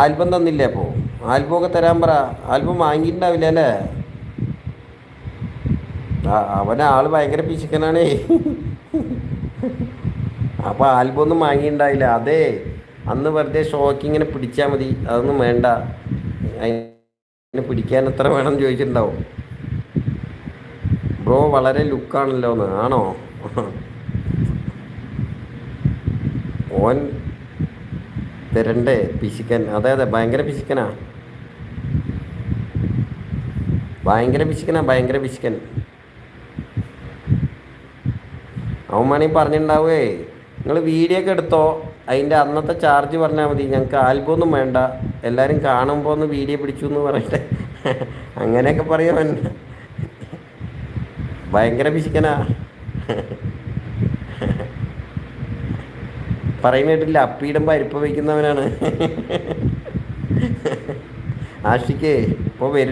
Album തന്നില്ലേ അപ്പോൾ? Album ഒക്കെ തരാൻ പറ. ആൽബം വാങ്ങിയിട്ടുണ്ടാവില്ല അല്ലേ? അവനെ ആള് ഭയങ്കര പിശുക്കനാണേ. അപ്പോൾ ആൽബം ഒന്നും വാങ്ങിയിട്ടുണ്ടാവില്ല. അതെ, അന്ന് വെറുതെ ഷോക്ക് ഇങ്ങനെ പിടിച്ചാൽ മതി, അതൊന്നും വേണ്ട. അതിനെ പിടിക്കാൻ എത്ര വേണം ചോദിച്ചിട്ടുണ്ടാവും. ബ്രോ വളരെ ലുക്കാണല്ലോ എന്ന്. ആണോ? ഓൻ തരണ്ടേ പിശുക്കൻ. അതെ അതെ, ഭയങ്കര പിശുക്കനാ, ഭയങ്കര പിശുക്കനാ, ഭയങ്കര പിശുക്കൻ. അവൻ വേണമെങ്കിൽ പറഞ്ഞിട്ടുണ്ടാവേ, നിങ്ങൾ വീഡിയോ ഒക്കെ എടുത്തോ, അതിൻ്റെ അന്നത്തെ ചാർജ് പറഞ്ഞാൽ മതി, ഞങ്ങൾക്ക് ആൽബം ഒന്നും വേണ്ട, എല്ലാവരും കാണുമ്പോൾ ഒന്ന് വീഡിയോ പിടിച്ചു എന്ന് പറയട്ടെ. അങ്ങനെയൊക്കെ പറയാൻ ഭയങ്കര പിശുക്കനാ. പറയുന്ന കേട്ടില്ല, അപ്പീടുമ്പോൾ അരിപ്പ വയ്ക്കുന്നവനാണ്. ആഷിക്കേ ഇപ്പോൾ വരും.